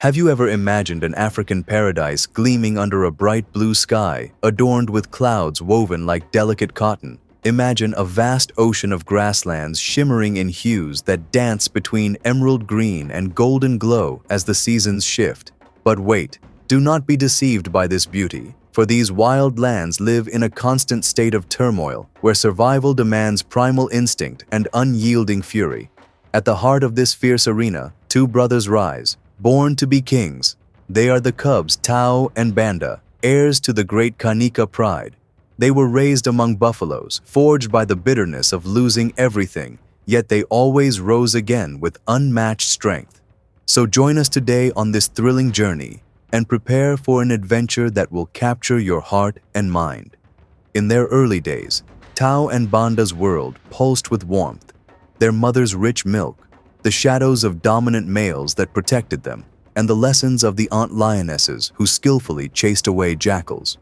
Have you ever imagined an African paradise gleaming under a bright blue sky, adorned with clouds woven like delicate cotton? Imagine a vast ocean of grasslands shimmering in hues that dance between emerald green and golden glow as the seasons shift. But wait, do not be deceived by this beauty, for these wild lands live in a constant state of turmoil, where survival demands primal instinct and unyielding fury. At the heart of this fierce arena, two brothers rise, born to be kings. They are the cubs Tao and Banda, heirs to the great Kanika pride. They were raised among buffaloes, forged by the bitterness of losing everything, yet they always rose again with unmatched strength. So join us today on this thrilling journey and prepare for an adventure that will capture your heart and mind. In their early days, Tao and Banda's world pulsed with warmth. Their mother's rich milk, the shadows of dominant males that protected them, and the lessons of the aunt lionesses who skillfully chased away jackals.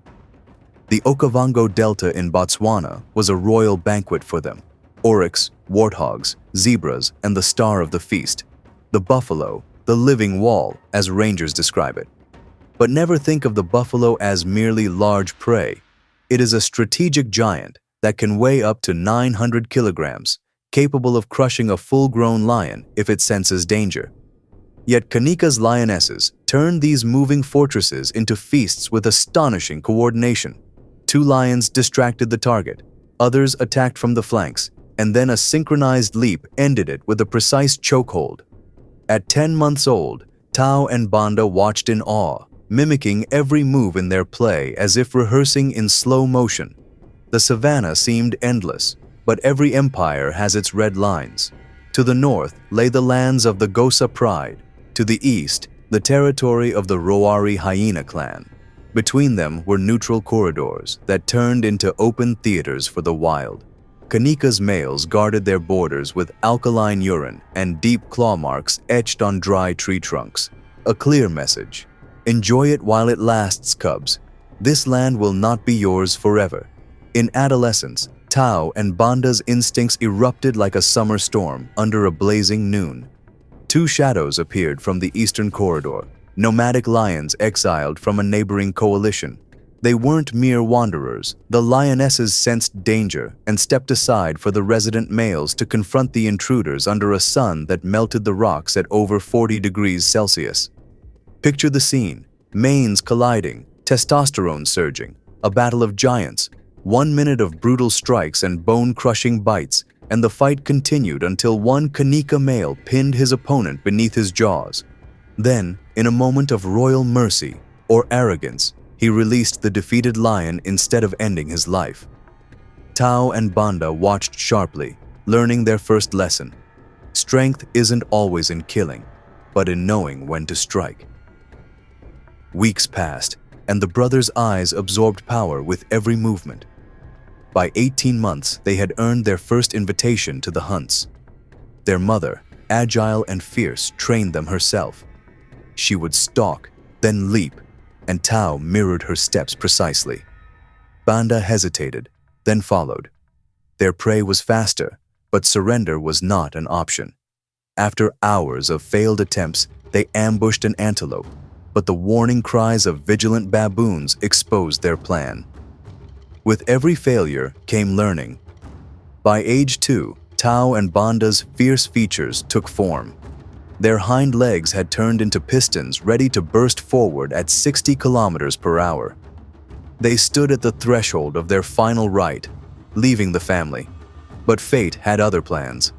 The Okavango Delta in Botswana was a royal banquet for them. Oryx, warthogs, zebras, and the star of the feast. The buffalo, the living wall, as rangers describe it. But never think of the buffalo as merely large prey. It is a strategic giant that can weigh up to 900 kilograms, capable of crushing a full-grown lion if it senses danger. Yet Kanika's lionesses turned these moving fortresses into feasts with astonishing coordination. Two lions distracted the target, others attacked from the flanks, and then a synchronized leap ended it with a precise chokehold. At 10 months old, Tao and Banda watched in awe, mimicking every move in their play as if rehearsing in slow motion. The savannah seemed endless, but every empire has its red lines. To the north lay the lands of the Gosa pride, to the east, the territory of the Roari hyena clan. Between them were neutral corridors that turned into open theaters for the wild. Kanika's males guarded their borders with alkaline urine and deep claw marks etched on dry tree trunks. A clear message: enjoy it while it lasts, cubs. This land will not be yours forever. In adolescence, Tao and Banda's instincts erupted like a summer storm under a blazing noon. Two shadows appeared from the eastern corridor, nomadic lions exiled from a neighboring coalition. They weren't mere wanderers. The lionesses sensed danger and stepped aside for the resident males to confront the intruders under a sun that melted the rocks at over 40 degrees Celsius. Picture the scene: manes colliding, testosterone surging, a battle of giants. 1 minute of brutal strikes and bone-crushing bites, and the fight continued until one Kanika male pinned his opponent beneath his jaws. Then, in a moment of royal mercy or arrogance, he released the defeated lion instead of ending his life. Tao and Banda watched sharply, learning their first lesson. Strength isn't always in killing, but in knowing when to strike. Weeks passed, and the brothers' eyes absorbed power with every movement. By 18 months, they had earned their first invitation to the hunts. Their mother, agile and fierce, trained them herself. She would stalk, then leap, and Tao mirrored her steps precisely. Banda hesitated, then followed. Their prey was faster, but surrender was not an option. After hours of failed attempts, they ambushed an antelope, but the warning cries of vigilant baboons exposed their plan. With every failure came learning. By age 2, Tao and Banda's fierce features took form. Their hind legs had turned into pistons ready to burst forward at 60 kilometers per hour. They stood at the threshold of their final rite, leaving the family. But fate had other plans.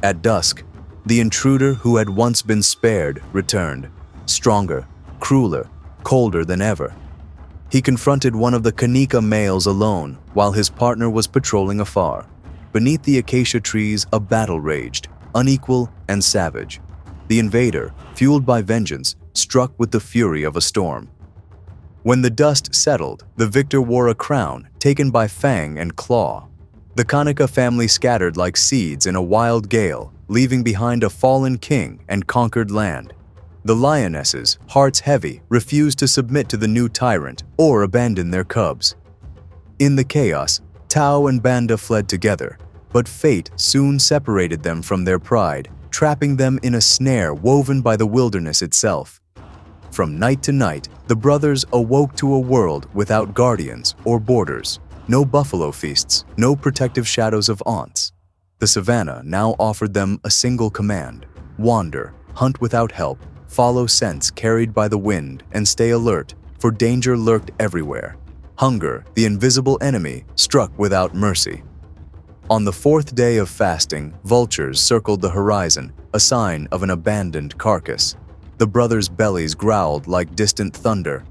At dusk, the intruder who had once been spared returned, stronger, crueler, colder than ever. He confronted one of the Kanika males alone while his partner was patrolling afar. Beneath the acacia trees, a battle raged, unequal and savage. The invader, fueled by vengeance, struck with the fury of a storm. When the dust settled, the victor wore a crown taken by fang and claw. The Kanika family scattered like seeds in a wild gale, leaving behind a fallen king and conquered land. The lionesses, hearts heavy, refused to submit to the new tyrant or abandon their cubs. In the chaos, Tao and Banda fled together, but fate soon separated them from their pride, trapping them in a snare woven by the wilderness itself. From night to night, the brothers awoke to a world without guardians or borders. No buffalo feasts, no protective shadows of aunts. The savannah now offered them a single command: wander, hunt without help, follow scents carried by the wind, and stay alert, for danger lurked everywhere. Hunger, the invisible enemy, struck without mercy. On the fourth day of fasting, vultures circled the horizon, a sign of an abandoned carcass. The brothers' bellies growled like distant thunder.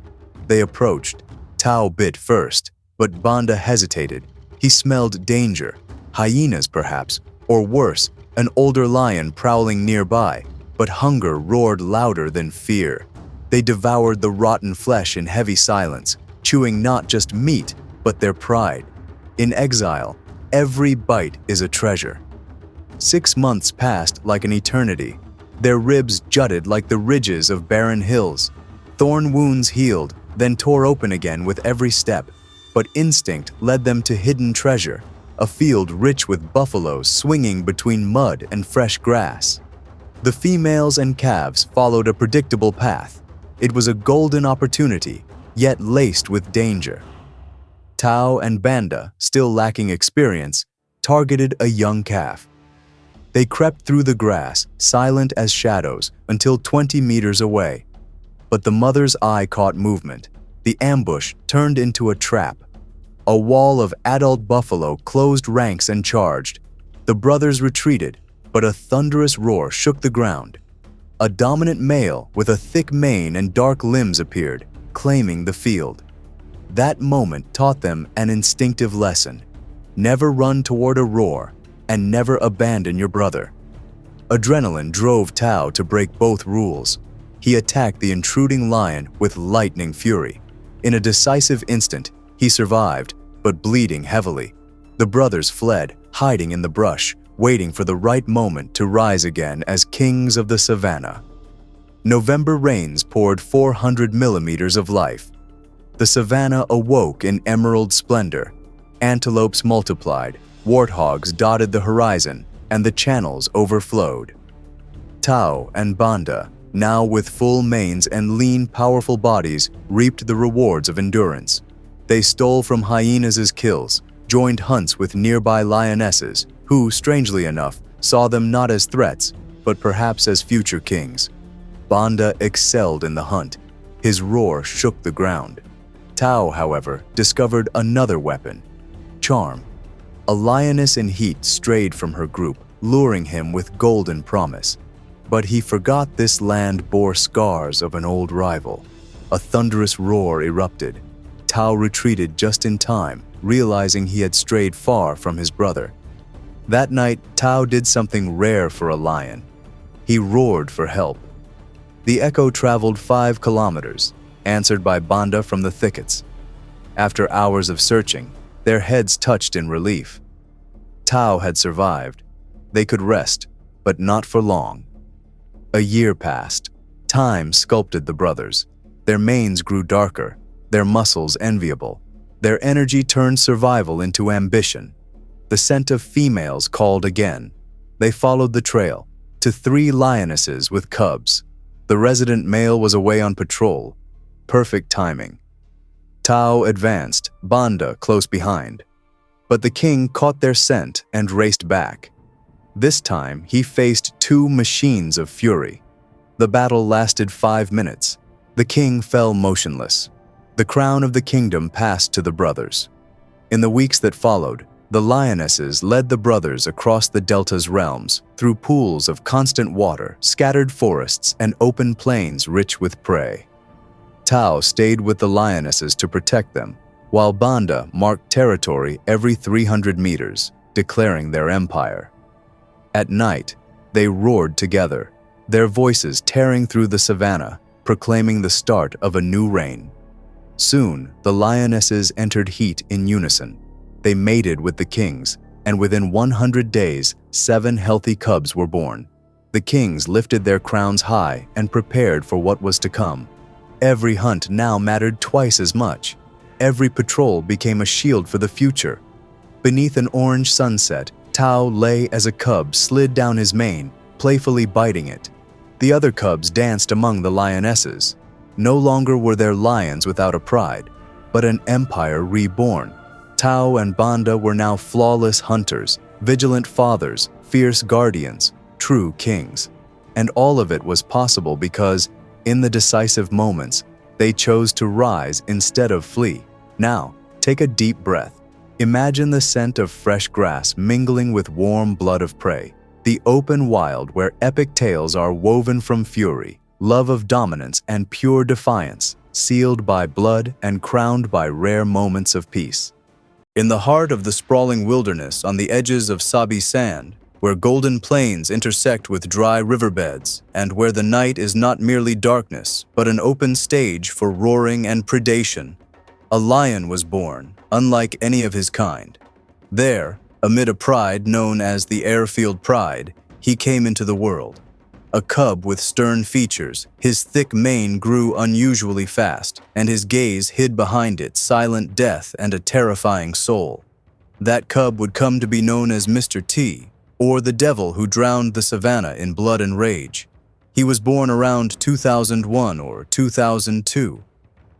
They approached. Tao bit first, but Banda hesitated. He smelled danger. Hyenas, perhaps, or worse, an older lion prowling nearby. But hunger roared louder than fear. They devoured the rotten flesh in heavy silence, chewing not just meat, but their pride. In exile, every bite is a treasure. 6 months passed like an eternity. Their ribs jutted like the ridges of barren hills. Thorn wounds healed, then tore open again with every step. But instinct led them to hidden treasure, a field rich with buffaloes swinging between mud and fresh grass. The females and calves followed a predictable path. It was a golden opportunity, yet laced with danger. Tao and Banda, still lacking experience, targeted a young calf. They crept through the grass, silent as shadows, until 20 meters away. But the mother's eye caught movement. The ambush turned into a trap. A wall of adult buffalo closed ranks and charged. The brothers retreated, but a thunderous roar shook the ground. A dominant male with a thick mane and dark limbs appeared, claiming the field. That moment taught them an instinctive lesson: never run toward a roar, and never abandon your brother. Adrenaline drove Tao to break both rules. He attacked the intruding lion with lightning fury. In a decisive instant, he survived, but bleeding heavily. The brothers fled, hiding in the brush, waiting for the right moment to rise again as kings of the savannah. November rains poured 400 millimeters of life. The savannah awoke in emerald splendor. Antelopes multiplied, warthogs dotted the horizon, and the channels overflowed. Tao and Banda, now with full manes and lean, powerful bodies, reaped the rewards of endurance. They stole from hyenas' kills, joined hunts with nearby lionesses, who, strangely enough, saw them not as threats, but perhaps as future kings. Banda excelled in the hunt. His roar shook the ground. Tao, however, discovered another weapon: charm. A lioness in heat strayed from her group, luring him with golden promise. But he forgot this land bore scars of an old rival. A thunderous roar erupted. Tao retreated just in time, realizing he had strayed far from his brother. That night, Tao did something rare for a lion. He roared for help. The echo traveled 5 kilometers, answered by Banda from the thickets. After hours of searching, their heads touched in relief. Tao had survived. They could rest, but not for long. A year passed. Time sculpted the brothers. Their manes grew darker, their muscles enviable. Their energy turned survival into ambition. The scent of females called again. They followed the trail to 3 lionesses with cubs. The resident male was away on patrol. Perfect timing. Tao advanced, Banda close behind. But the king caught their scent and raced back. This time, he faced 2 machines of fury. The battle lasted 5 minutes. The king fell motionless. The crown of the kingdom passed to the brothers. In the weeks that followed, the lionesses led the brothers across the delta's realms, through pools of constant water, scattered forests, and open plains rich with prey. Tao stayed with the lionesses to protect them, while Banda marked territory every 300 meters, declaring their empire. At night, they roared together, their voices tearing through the savannah, proclaiming the start of a new reign. Soon, the lionesses entered heat in unison. They mated with the kings, and within 100 days, 7 healthy cubs were born. The kings lifted their crowns high and prepared for what was to come. Every hunt now mattered twice as much. Every patrol became a shield for the future. Beneath an orange sunset, Tao lay as a cub slid down his mane, playfully biting it. The other cubs danced among the lionesses. No longer were there lions without a pride, but an empire reborn. Tao and Banda were now flawless hunters, vigilant fathers, fierce guardians, true kings. And all of it was possible because, in the decisive moments, they chose to rise instead of flee. Now, take a deep breath. Imagine the scent of fresh grass mingling with warm blood of prey, the open wild where epic tales are woven from fury, love of dominance and pure defiance, sealed by blood and crowned by rare moments of peace. In the heart of the sprawling wilderness on the edges of Sabi Sand, where golden plains intersect with dry riverbeds, and where the night is not merely darkness, but an open stage for roaring and predation, a lion was born, unlike any of his kind. There, amid a pride known as the Airfield Pride, he came into the world. A cub with stern features, his thick mane grew unusually fast, and his gaze hid behind it silent death and a terrifying soul. That cub would come to be known as Mr. T, or the devil who drowned the Savannah in blood and rage. He was born around 2001 or 2002.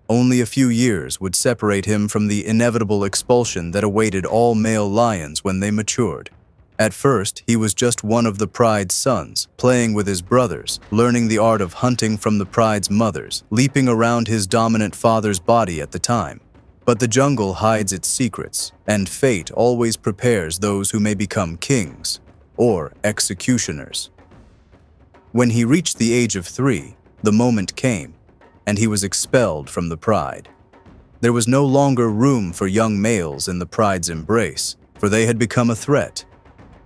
Only a few years would separate him from the inevitable expulsion that awaited all male lions when they matured. At first, he was just one of the pride's sons, playing with his brothers, learning the art of hunting from the pride's mothers, leaping around his dominant father's body at the time. But the jungle hides its secrets, and fate always prepares those who may become kings, or executioners. When he reached the age of 3, the moment came, and he was expelled from the pride. There was no longer room for young males in the pride's embrace, for they had become a threat.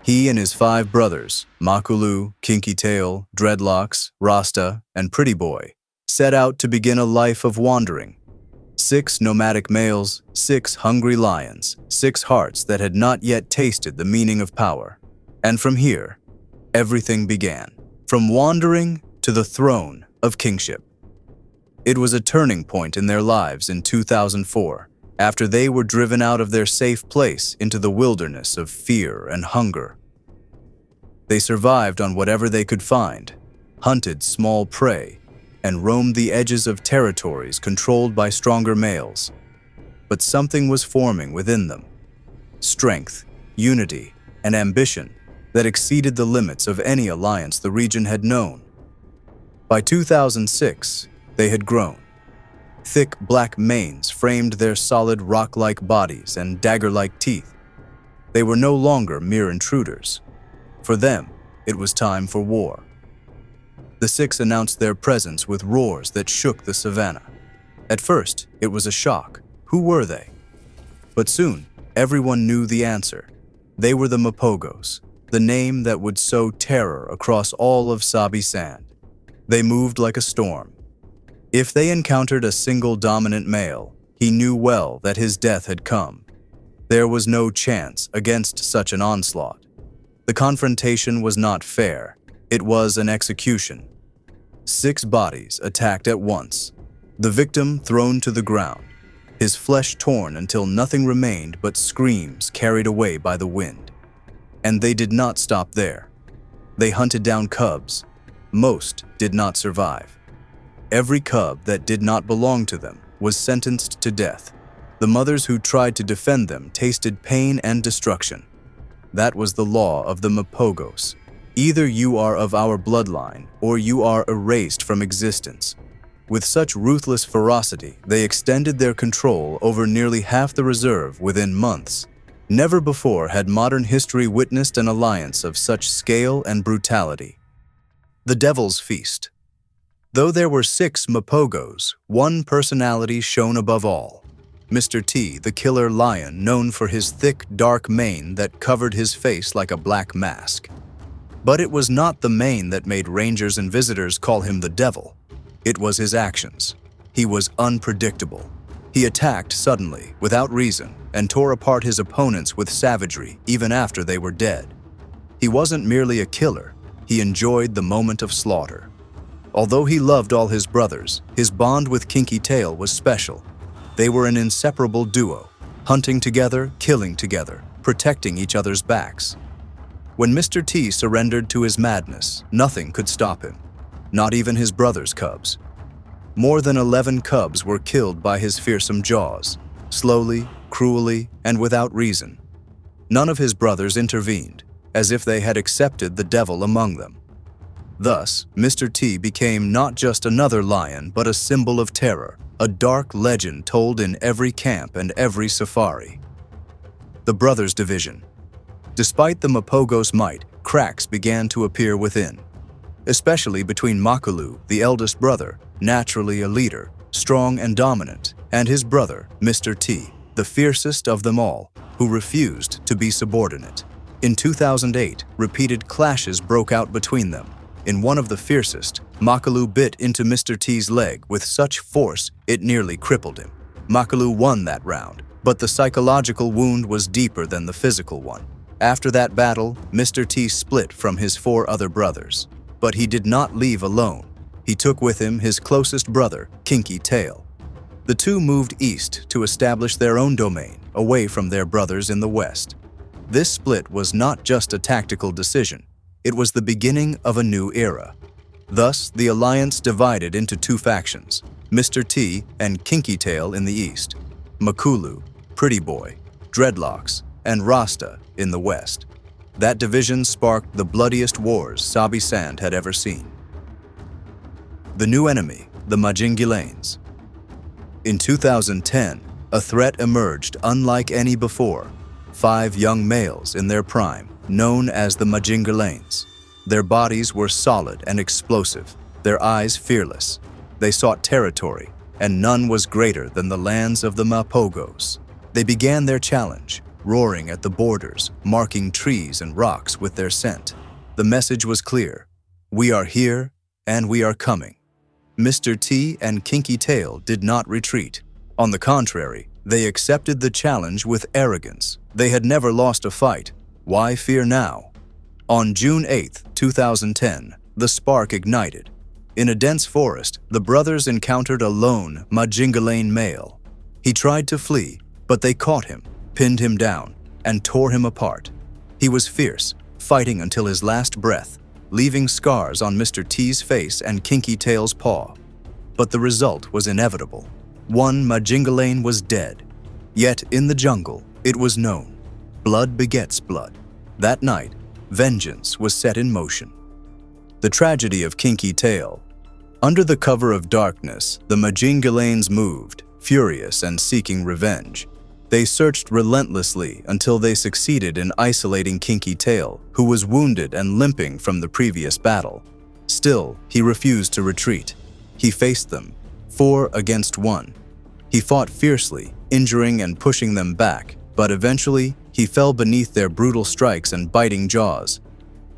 He and his 5 brothers, Makulu, Kinky Tail, Dreadlocks, Rasta, and Pretty Boy, set out to begin a life of wandering. 6 nomadic males, 6 hungry lions, 6 hearts that had not yet tasted the meaning of power. And from here, everything began, from wandering to the throne of kingship. It was a turning point in their lives in 2004, after they were driven out of their safe place into the wilderness of fear and hunger. They survived on whatever they could find, hunted small prey, and roamed the edges of territories controlled by stronger males. But something was forming within them. Strength, unity, and ambition that exceeded the limits of any alliance the region had known. By 2006, they had grown. Thick black manes framed their solid rock-like bodies and dagger-like teeth. They were no longer mere intruders. For them, it was time for war. The 6 announced their presence with roars that shook the savannah. At first, it was a shock. Who were they? But soon, everyone knew the answer. They were the Mapogos, the name that would sow terror across all of Sabi Sand. They moved like a storm. If they encountered a single dominant male, he knew well that his death had come. There was no chance against such an onslaught. The confrontation was not fair. It was an execution. 6 bodies attacked at once. The victim thrown to the ground, his flesh torn until nothing remained but screams carried away by the wind. And they did not stop there. They hunted down cubs. Most did not survive. Every cub that did not belong to them was sentenced to death. The mothers who tried to defend them tasted pain and destruction. That was the law of the Mapogos. Either you are of our bloodline, or you are erased from existence. With such ruthless ferocity, they extended their control over nearly half the reserve within months. Never before had modern history witnessed an alliance of such scale and brutality. The Devil's Feast. Though there were 6 Mapogos, one personality shone above all. Mr. T, the killer lion known for his thick, dark mane that covered his face like a black mask. But it was not the mane that made rangers and visitors call him the devil. It was his actions. He was unpredictable. He attacked suddenly, without reason, and tore apart his opponents with savagery even after they were dead. He wasn't merely a killer. He enjoyed the moment of slaughter. Although he loved all his brothers, his bond with Kinky Tail was special. They were an inseparable duo, hunting together, killing together, protecting each other's backs. When Mr. T surrendered to his madness, nothing could stop him, not even his brother's cubs. More than 11 cubs were killed by his fearsome jaws, slowly, cruelly, and without reason. None of his brothers intervened, as if they had accepted the devil among them. Thus, Mr. T became not just another lion, but a symbol of terror, a dark legend told in every camp and every safari. The brothers' division. Despite the Mapogo's might, cracks began to appear within, especially between Makulu, the eldest brother, naturally a leader, strong and dominant, and his brother, Mr. T, the fiercest of them all, who refused to be subordinate. In 2008, repeated clashes broke out between them. In one of the fiercest, Makulu bit into Mr. T's leg with such force it nearly crippled him. Makulu won that round, but the psychological wound was deeper than the physical one. After that battle, Mr. T split from his 4 other brothers. But he did not leave alone. He took with him his closest brother, Kinky Tail. The two moved east to establish their own domain, away from their brothers in the west. This split was not just a tactical decision. It was the beginning of a new era. Thus, the alliance divided into 2 factions, Mr. T and Kinky Tail in the east, Makulu, Pretty Boy, Dreadlocks, and Rasta in the west. That division sparked the bloodiest wars Sabi Sand had ever seen. The new enemy, the Majingilanes. In 2010, a threat emerged unlike any before. 5 young males in their prime, known as the Majingilanes. Their bodies were solid and explosive, their eyes fearless. They sought territory, and none was greater than the lands of the Mapogos. They began their challenge, roaring at the borders, marking trees and rocks with their scent. The message was clear: we are here and we are coming. Mr. T and Kinky Tail did not retreat. On the contrary, they accepted the challenge with arrogance. They had never lost a fight. Why fear now? On June 8, 2010, the spark ignited. In a dense forest, the brothers encountered a lone Majingalane male. He tried to flee, but they caught him, pinned him down, and tore him apart. He was fierce, fighting until his last breath, leaving scars on Mr. T's face and Kinky Tail's paw. But the result was inevitable. One Majingalane was dead. Yet in the jungle, it was known. Blood begets blood. That night, vengeance was set in motion. The tragedy of Kinky Tail. Under the cover of darkness, the Majingalanes moved, furious and seeking revenge. They searched relentlessly until they succeeded in isolating Kinky Tail, who was wounded and limping from the previous battle. Still, he refused to retreat. He faced them, 4 against 1. He fought fiercely, injuring and pushing them back, but eventually, he fell beneath their brutal strikes and biting jaws.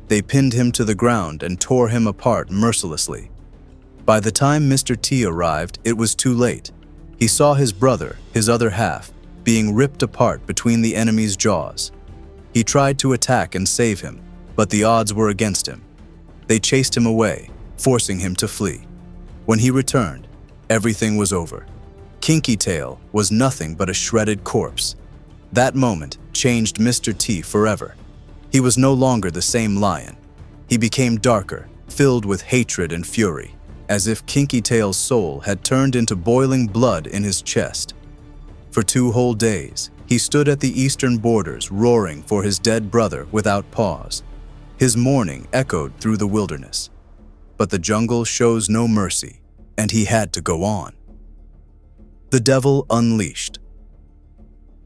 They pinned him to the ground and tore him apart mercilessly. By the time Mr. T arrived, it was too late. He saw his brother, his other half, being ripped apart between the enemy's jaws. He tried to attack and save him, but the odds were against him. They chased him away, forcing him to flee. When he returned, everything was over. Kinky Tail was nothing but a shredded corpse. That moment changed Mr. T forever. He was no longer the same lion. He became darker, filled with hatred and fury, as if Kinky Tail's soul had turned into boiling blood in his chest. For 2 whole days, he stood at the eastern borders roaring for his dead brother without pause. His mourning echoed through the wilderness. But the jungle shows no mercy, and he had to go on. The Devil Unleashed.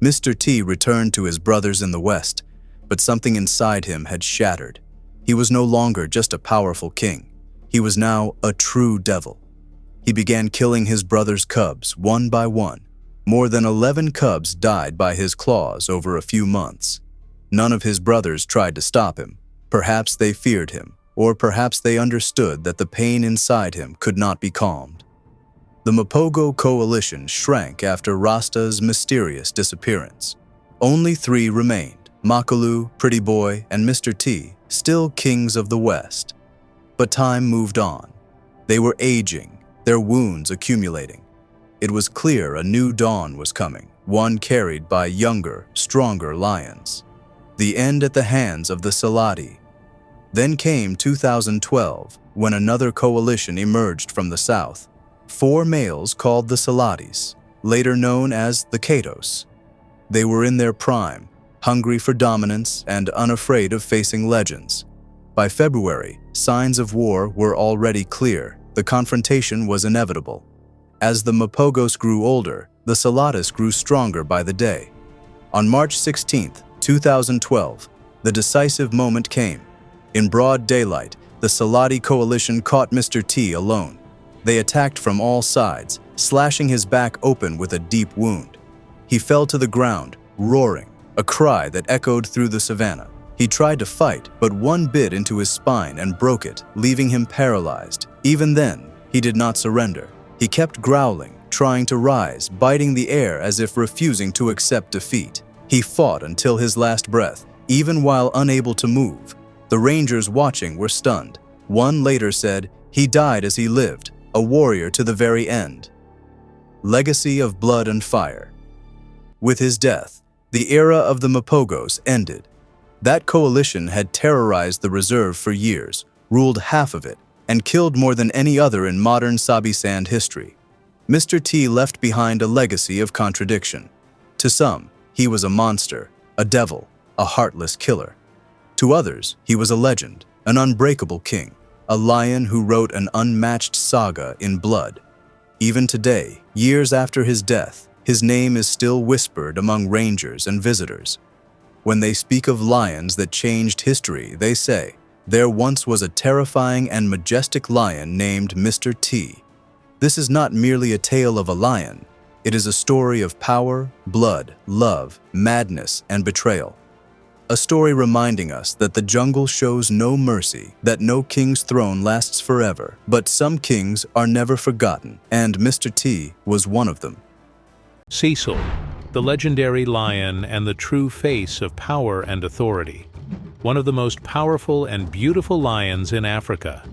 Mr. T returned to his brothers in the west, but something inside him had shattered. He was no longer just a powerful king. He was now a true devil. He began killing his brother's cubs one by one. More than 11 cubs died by his claws over a few months. None of his brothers tried to stop him. Perhaps they feared him, or perhaps they understood that the pain inside him could not be calmed. The Mapogo coalition shrank after Rasta's mysterious disappearance. Only 3 remained, Makulu, Pretty Boy, and Mr. T, still kings of the West. But time moved on. They were aging, their wounds accumulating. It was clear a new dawn was coming, one carried by younger, stronger lions. The end at the hands of the Saladi. Then came 2012, when another coalition emerged from the south. 4 males called the Salatis, later known as the Katos. They were in their prime, hungry for dominance and unafraid of facing legends. By February, signs of war were already clear. The confrontation was inevitable. As the Mapogos grew older, the Salatis grew stronger by the day. On March 16, 2012, the decisive moment came. In broad daylight, the Salati coalition caught Mr. T alone. They attacked from all sides, slashing his back open with a deep wound. He fell to the ground, roaring, a cry that echoed through the savannah. He tried to fight, but one bit into his spine and broke it, leaving him paralyzed. Even then, he did not surrender. He kept growling, trying to rise, biting the air as if refusing to accept defeat. He fought until his last breath, even while unable to move. The Rangers watching were stunned. One later said, "He died as he lived, a warrior to the very end." Legacy of blood and fire. With his death, the era of the Mapogos ended. That coalition had terrorized the reserve for years, ruled half of it, and killed more than any other in modern Sabi-Sand history. Mr. T left behind a legacy of contradiction. To some, he was a monster, a devil, a heartless killer. To others, he was a legend, an unbreakable king, a lion who wrote an unmatched saga in blood. Even today, years after his death, his name is still whispered among rangers and visitors. When they speak of lions that changed history, they say, "There once was a terrifying and majestic lion named Mr. T." This is not merely a tale of a lion. It is a story of power, blood, love, madness, and betrayal. A story reminding us that the jungle shows no mercy, that no king's throne lasts forever, but some kings are never forgotten, and Mr. T was one of them. Cecil, the legendary lion and the true face of power and authority. One of the most powerful and beautiful lions in Africa.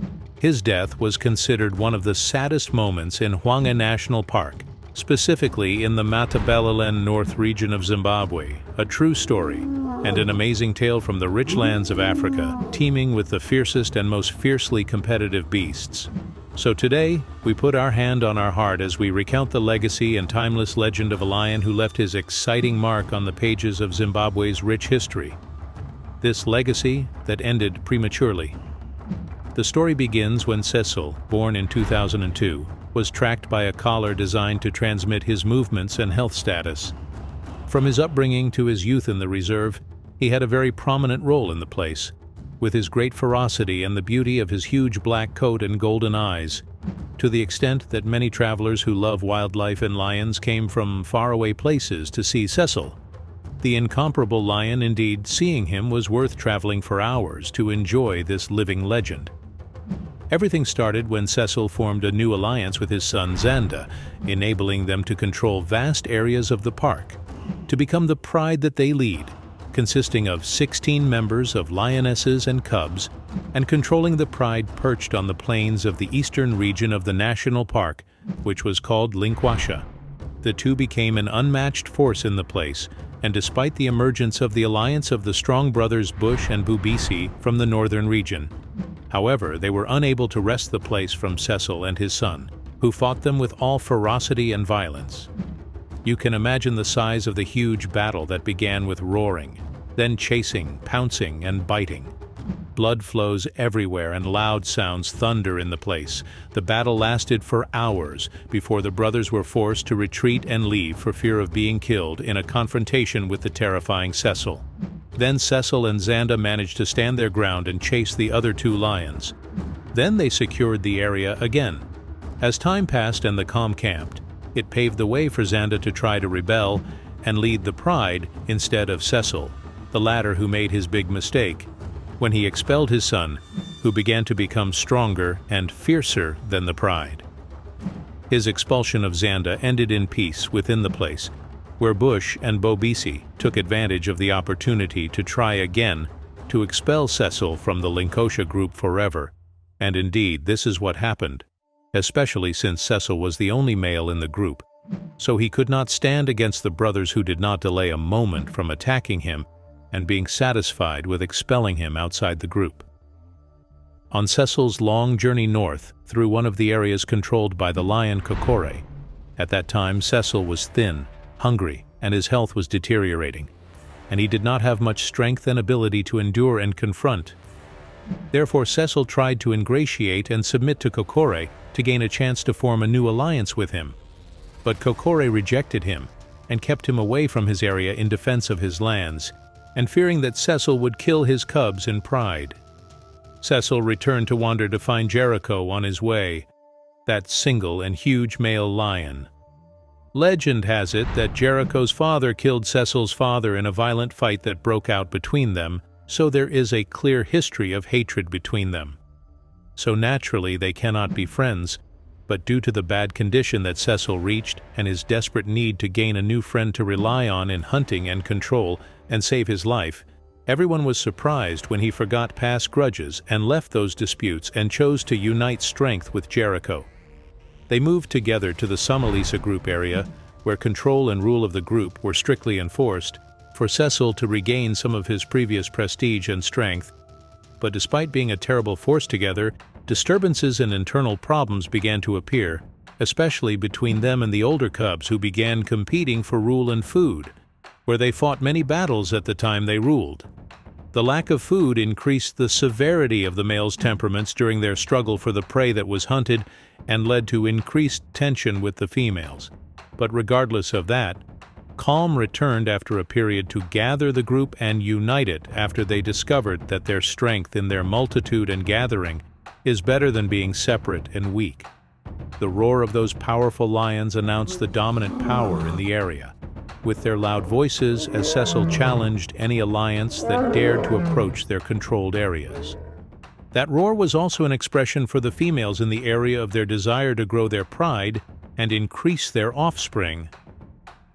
His death was considered one of the saddest moments in Hyenas National Park, specifically in the Matabeleland North region of Zimbabwe. A true story, and an amazing tale from the rich lands of Africa, teeming with the fiercest and most fiercely competitive beasts. So today, we put our hand on our heart as we recount the legacy and timeless legend of a lion who left his exciting mark on the pages of Zimbabwe's rich history. This legacy that ended prematurely. The story begins when Cecil, born in 2002, was tracked by a collar designed to transmit his movements and health status. From his upbringing to his youth in the reserve, he had a very prominent role in the place, with his great ferocity and the beauty of his huge black coat and golden eyes, to the extent that many travelers who love wildlife and lions came from faraway places to see Cecil. The incomparable lion, indeed, seeing him was worth traveling for hours to enjoy this living legend. Everything started when Cecil formed a new alliance with his son Zanda, enabling them to control vast areas of the park, to become the pride that they lead, consisting of 16 members of lionesses and cubs, and controlling the pride perched on the plains of the eastern region of the national park, which was called Linkwasha. The two became an unmatched force in the place, and despite the emergence of the alliance of the strong brothers Bush and Bubisi from the northern region. However, they were unable to wrest the place from Cecil and his son, who fought them with all ferocity and violence. You can imagine the size of the huge battle that began with roaring, then chasing, pouncing, and biting. Blood flows everywhere and loud sounds thunder in the place. The battle lasted for hours before the brothers were forced to retreat and leave for fear of being killed in a confrontation with the terrifying Cecil. Then Cecil and Zanda managed to stand their ground and chase the other two lions. Then they secured the area again. As time passed and the calm camped, it paved the way for Zanda to try to rebel and lead the pride instead of Cecil, the latter who made his big mistake, when he expelled his son, who began to become stronger and fiercer than the pride. His expulsion of Zanda ended in peace within the place, where Bush and Bobisi took advantage of the opportunity to try again to expel Cecil from the Linkosha group forever. And indeed, this is what happened, especially since Cecil was the only male in the group, so he could not stand against the brothers who did not delay a moment from attacking him and being satisfied with expelling him outside the group. On Cecil's long journey north through one of the areas controlled by the lion Kokore. At that time, Cecil was thin, hungry, and his health was deteriorating, and he did not have much strength and ability to endure and confront. Therefore, Cecil tried to ingratiate and submit to Kokore to gain a chance to form a new alliance with him. But Kokore rejected him and kept him away from his area in defense of his lands, and fearing that Cecil would kill his cubs in pride. Cecil returned to wander to find Jericho on his way, that single and huge male lion. Legend has it that Jericho's father killed Cecil's father in a violent fight that broke out between them, so there is a clear history of hatred between them. So naturally they cannot be friends, but due to the bad condition that Cecil reached and his desperate need to gain a new friend to rely on in hunting and control and save his life, everyone was surprised when he forgot past grudges and left those disputes and chose to unite strength with Jericho. They moved together to the Somalisa group area, where control and rule of the group were strictly enforced, for Cecil to regain some of his previous prestige and strength. But despite being a terrible force together, disturbances and internal problems began to appear, especially between them and the older cubs who began competing for rule and food, where they fought many battles at the time they ruled. The lack of food increased the severity of the males' temperaments during their struggle for the prey that was hunted and led to increased tension with the females. But regardless of that, calm returned after a period to gather the group and unite it after they discovered that their strength in their multitude and gathering is better than being separate and weak. The roar of those powerful lions announced the dominant power in the area, with their loud voices as Cecil challenged any alliance that dared to approach their controlled areas. That roar was also an expression for the females in the area of their desire to grow their pride and increase their offspring.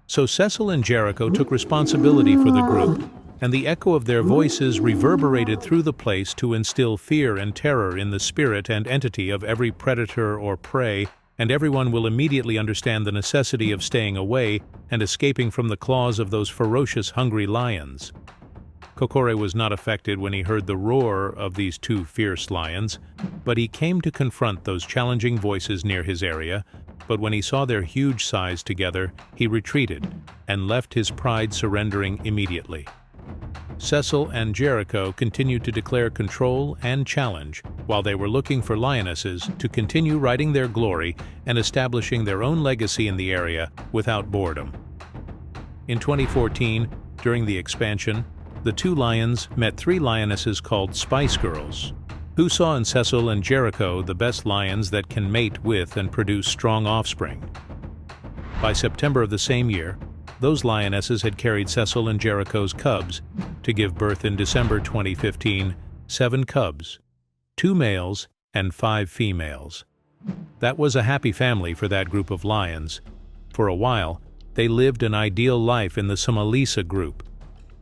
So Cecil and Jericho took responsibility for the group, and the echo of their voices reverberated through the place to instill fear and terror in the spirit and entity of every predator or prey, and everyone will immediately understand the necessity of staying away and escaping from the claws of those ferocious, hungry lions. Kokore was not affected when he heard the roar of these two fierce lions, but he came to confront those challenging voices near his area. But when he saw their huge size together, he retreated and left his pride, surrendering immediately. Cecil and Jericho continued to declare control and challenge while they were looking for lionesses to continue writing their glory and establishing their own legacy in the area without boredom. In 2014, during the expansion, the two lions met three lionesses called Spice Girls, who saw in Cecil and Jericho the best lions that can mate with and produce strong offspring. By September of the same year, those lionesses had carried Cecil and Jericho's cubs to give birth in December 2015, 7 cubs, 2 males and 5 females. That was a happy family for that group of lions. For a while, they lived an ideal life in the Somalisa group.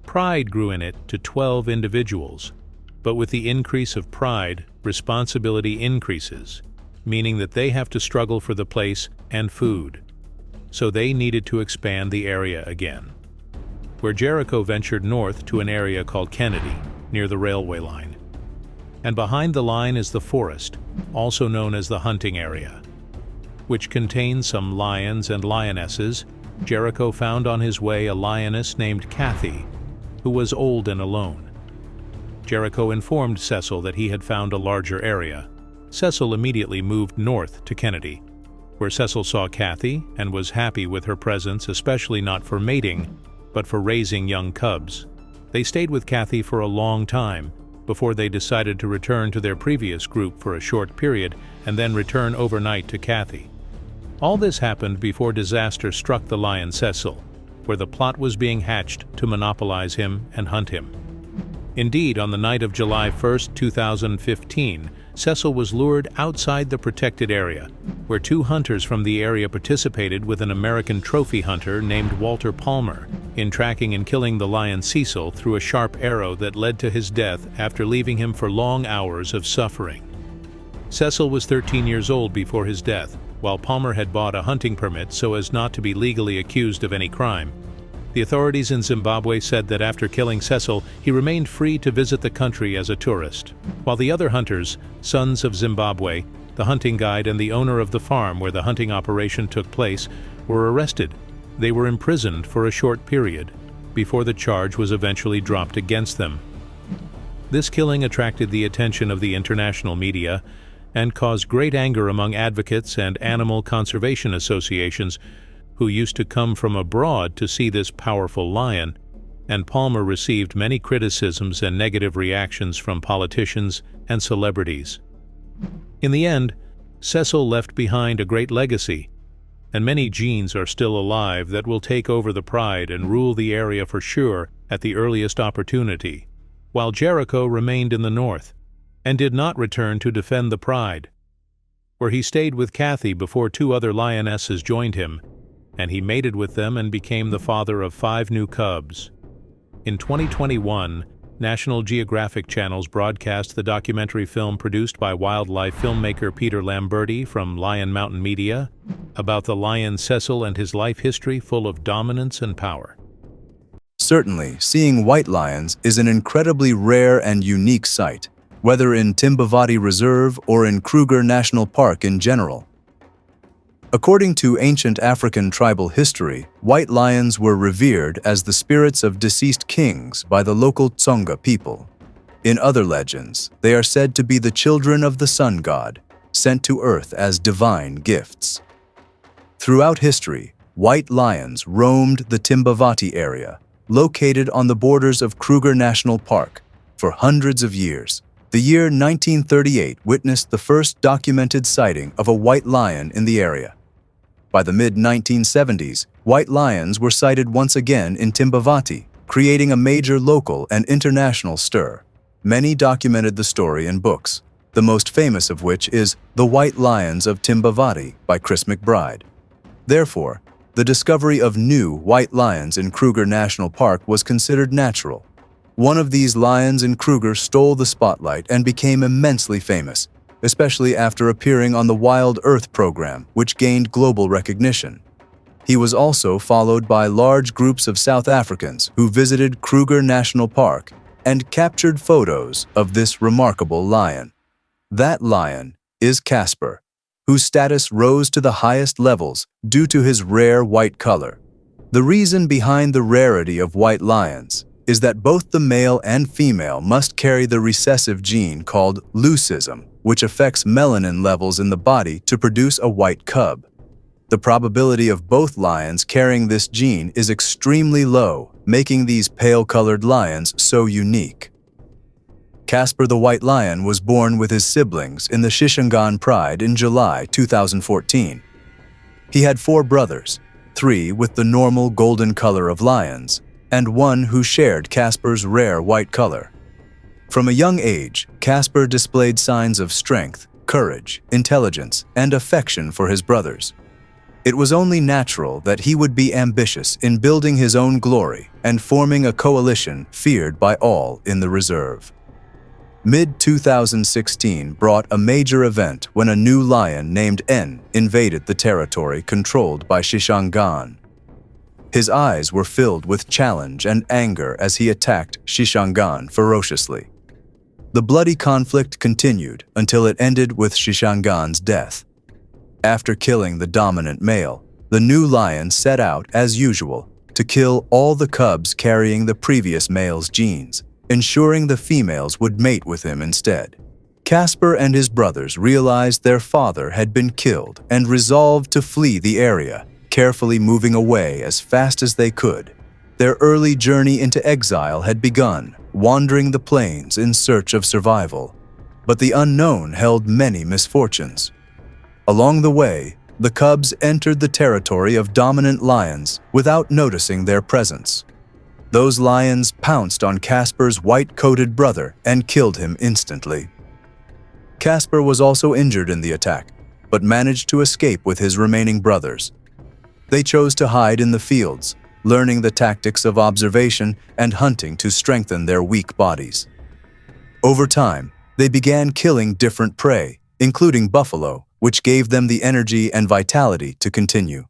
Pride grew in it to 12 individuals. But with the increase of pride, responsibility increases, meaning that they have to struggle for the place and food. So they needed to expand the area again, where Jericho ventured north to an area called Kennedy, near the railway line. And behind the line is the forest, also known as the hunting area, which contains some lions and lionesses. Jericho found on his way a lioness named Kathy, who was old and alone. Jericho informed Cecil that he had found a larger area. Cecil immediately moved north to Kennedy, where Cecil saw Kathy and was happy with her presence, especially not for mating, but for raising young cubs. They stayed with Kathy for a long time before they decided to return to their previous group for a short period and then return overnight to Kathy. All this happened before disaster struck the lion Cecil, where the plot was being hatched to monopolize him and hunt him. Indeed, on the night of July 1, 2015, Cecil was lured outside the protected area, where 2 hunters from the area participated with an American trophy hunter named Walter Palmer in tracking and killing the lion Cecil through a sharp arrow that led to his death after leaving him for long hours of suffering. Cecil was 13 years old before his death, while Palmer had bought a hunting permit so as not to be legally accused of any crime. The authorities in Zimbabwe said that after killing Cecil, he remained free to visit the country as a tourist, while the other hunters, Sons of Zimbabwe, the hunting guide and the owner of the farm where the hunting operation took place, were arrested. They were imprisoned for a short period, before the charge was eventually dropped against them. This killing attracted the attention of the international media and caused great anger among advocates and animal conservation associations who used to come from abroad to see this powerful lion, and Palmer received many criticisms and negative reactions from politicians and celebrities. In the end, Cecil left behind a great legacy, and many genes are still alive that will take over the pride and rule the area for sure at the earliest opportunity, while Jericho remained in the north and did not return to defend the pride, where he stayed with Kathy before 2 other lionesses joined him, and he mated with them and became the father of 5 new cubs. In 2021, National Geographic Channels broadcast the documentary film produced by wildlife filmmaker Peter Lamberti from Lion Mountain Media about the lion Cecil and his life history full of dominance and power. Certainly, seeing white lions is an incredibly rare and unique sight, whether in Timbavati Reserve or in Kruger National Park in general. According to ancient African tribal history, white lions were revered as the spirits of deceased kings by the local Tsonga people. In other legends, they are said to be the children of the sun god, sent to earth as divine gifts. Throughout history, white lions roamed the Timbavati area, located on the borders of Kruger National Park, for hundreds of years. The year 1938 witnessed the first documented sighting of a white lion in the area. By the mid-1970s, white lions were sighted once again in Timbavati, creating a major local and international stir. Many documented the story in books, the most famous of which is The White Lions of Timbavati by Chris McBride. Therefore, the discovery of new white lions in Kruger National Park was considered natural. One of these lions in Kruger stole the spotlight and became immensely famous, especially after appearing on the Wild Earth program, which gained global recognition. He was also followed by large groups of South Africans who visited Kruger National Park and captured photos of this remarkable lion. That lion is Casper, whose status rose to the highest levels due to his rare white color. The reason behind the rarity of white lions is that both the male and female must carry the recessive gene called leucism, which affects melanin levels in the body to produce a white cub. The probability of both lions carrying this gene is extremely low, making these pale-colored lions so unique. Casper the white lion was born with his siblings in the Shishangan Pride in July 2014. He had 4 brothers, 3 with the normal golden color of lions, and 1 who shared Casper's rare white color. From a young age, Casper displayed signs of strength, courage, intelligence, and affection for his brothers. It was only natural that he would be ambitious in building his own glory and forming a coalition feared by all in the reserve. Mid-2016 brought a major event when a new lion named N invaded the territory controlled by Shishangan. His eyes were filled with challenge and anger as he attacked Shishangan ferociously. The bloody conflict continued until it ended with Shishangan's death. After killing the dominant male, the new lion set out, as usual, to kill all the cubs carrying the previous male's genes, ensuring the females would mate with him instead. Casper and his brothers realized their father had been killed and resolved to flee the area, carefully moving away as fast as they could. Their early journey into exile had begun, wandering the plains in search of survival. But the unknown held many misfortunes. Along the way, the cubs entered the territory of dominant lions without noticing their presence. Those lions pounced on Casper's white-coated brother and killed him instantly. Casper was also injured in the attack, but managed to escape with his remaining brothers. They chose to hide in the fields, learning the tactics of observation and hunting to strengthen their weak bodies. Over time, they began killing different prey, including buffalo, which gave them the energy and vitality to continue.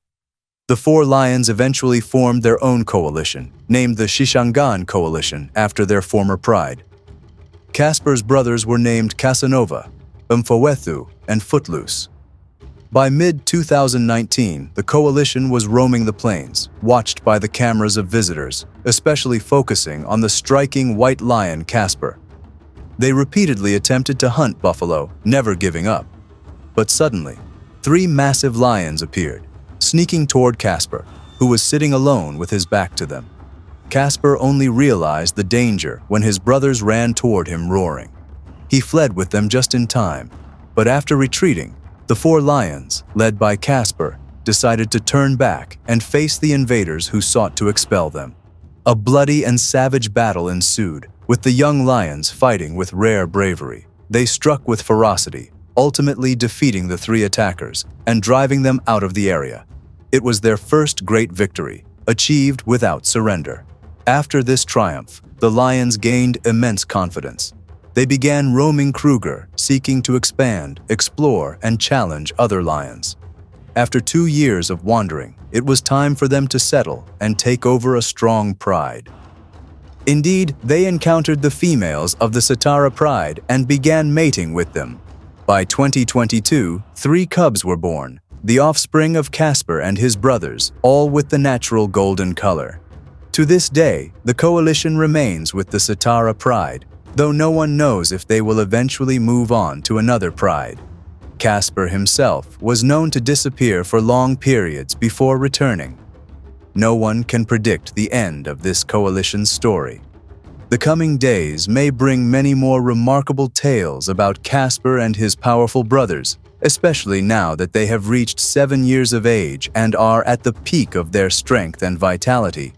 The four lions eventually formed their own coalition, named the Shishangan Coalition after their former pride. Casper's brothers were named Casanova, Mfowethu, and Footloose. By mid-2019, the coalition was roaming the plains, watched by the cameras of visitors, especially focusing on the striking white lion Casper. They repeatedly attempted to hunt buffalo, never giving up. But suddenly, three massive lions appeared, sneaking toward Casper, who was sitting alone with his back to them. Casper only realized the danger when his brothers ran toward him roaring. He fled with them just in time, but after retreating, the four lions, led by Casper, decided to turn back and face the invaders who sought to expel them. A bloody and savage battle ensued, with the young lions fighting with rare bravery. They struck with ferocity, ultimately defeating the three attackers and driving them out of the area. It was their first great victory, achieved without surrender. After this triumph, the lions gained immense confidence. They began roaming Kruger, seeking to expand, explore, and challenge other lions. After 2 years of wandering, it was time for them to settle and take over a strong pride. Indeed, they encountered the females of the Satara pride and began mating with them. By 2022, 3 cubs were born, the offspring of Casper and his brothers, all with the natural golden color. To this day, the coalition remains with the Satara pride, though no one knows if they will eventually move on to another pride. Casper himself was known to disappear for long periods before returning. No one can predict the end of this coalition's story. The coming days may bring many more remarkable tales about Casper and his powerful brothers, especially now that they have reached 7 years of age and are at the peak of their strength and vitality.